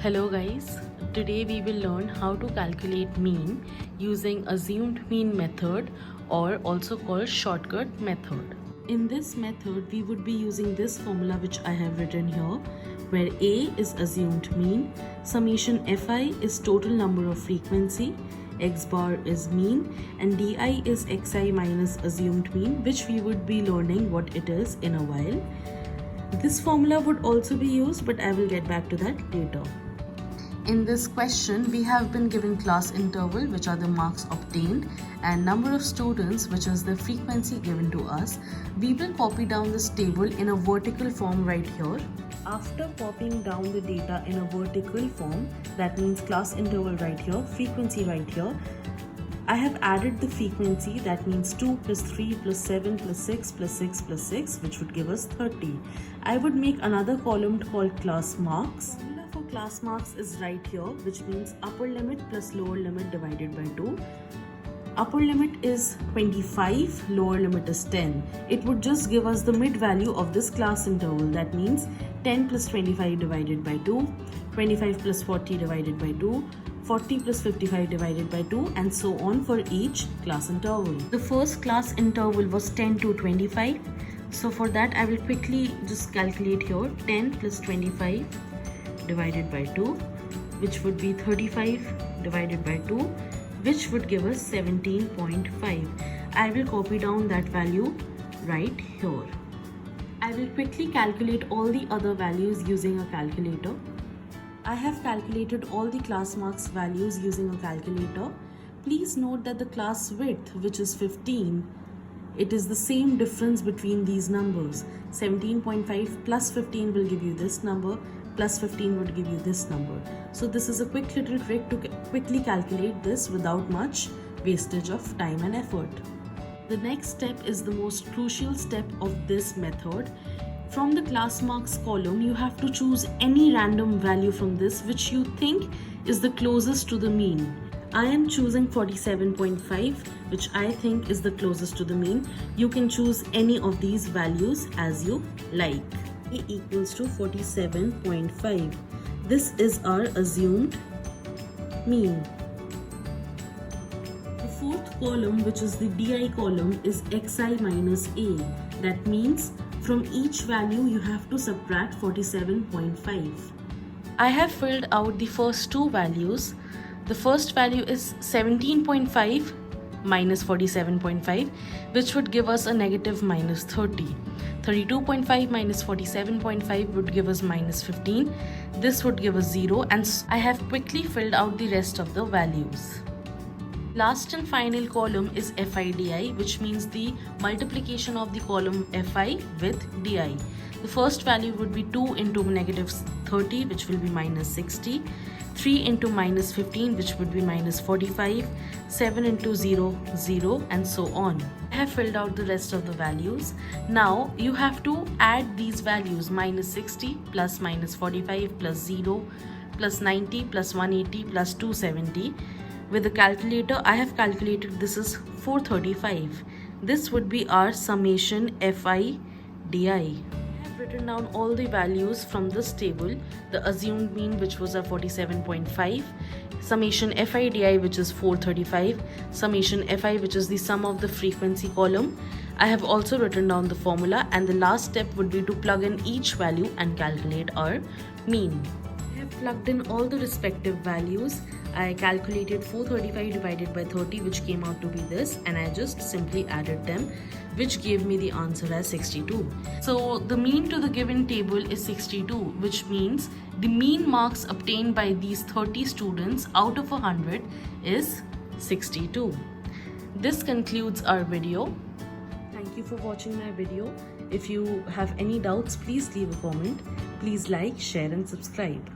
Hello guys, today we will learn how to calculate mean using assumed mean method or also called shortcut method. In this method we would be using this formula which I have written here, where A is assumed mean, summation Fi is total number of frequency, x bar is mean, and Di is xi minus assumed mean, which we would be learning what it is in a while. This formula would also be used, but I will get back to that later. In this question, we have been given class interval, which are the marks obtained, and number of students, which is the frequency given to us. We will copy down this table in a vertical form right here. After copying down the data in a vertical form, that means class interval right here, frequency right here, I have added the frequency, that means 2 plus 3 plus 7 plus 6 plus 6 plus 6, which would give us 30. I would make another column called class marks. Formula for class marks is right here, which means upper limit plus lower limit divided by 2. Upper limit is 25, lower limit is 10. It would just give us the mid value of this class interval, that means 10 plus 25 divided by 2, 25 plus 40 divided by 2, 40 plus 55 divided by 2, and so on for each class interval. The first class interval was 10 to 25. So for that I will quickly just calculate here 10 plus 25 divided by 2, which would be 35 divided by 2, which would give us 17.5. I will copy down that value right here. I will quickly calculate all the other values using a calculator. I have calculated all the class marks values using a calculator. Please note that the class width, which is 15, it is the same difference between these numbers. 17.5 plus 15 will give you this number, plus 15 would give you this number. So this is a quick little trick to quickly calculate this without much wastage of time and effort. The next step is the most crucial step of this method. From the class marks column, you have to choose any random value from this which you think is the closest to the mean. I am choosing 47.5, which I think is the closest to the mean. You can choose any of these values as you like. A equals to 47.5. This is our assumed mean. The fourth column, which is the Di column, is xi minus a. That means from each value you have to subtract 47.5. I have filled out the first two values. The first value is 17.5 minus 47.5, which would give us a negative minus 30. 32.5 minus 47.5 would give us minus 15. This would give us 0, and I have quickly filled out the rest of the values. Last and final column is FIDI, which means the multiplication of the column Fi with Di. The first value would be 2 into negative 30, which will be minus 60, 3 into minus 15, which would be minus 45, 7 into 0, 0, and so on. I have filled out the rest of the values. Now you have to add these values: minus 60 plus minus 45 plus 0 plus 90 plus 180 plus 270. With the calculator, I have calculated this is 435. This would be our summation Fi Di. I have written down all the values from this table: the assumed mean, which was a 47.5, summation Fi Di, which is 435, summation Fi, which is the sum of the frequency column. I have also written down the formula, and the last step would be to plug in each value and calculate our mean. I have plugged in all the respective values. I calculated 435 divided by 30, which came out to be this, and I just simply added them, which gave me the answer as 62. So the mean to the given table is 62, which means the mean marks obtained by these 30 students out of 100 is 62. This concludes our video. Thank you for watching my video. If you have any doubts, please leave a comment. Please like, share, and subscribe.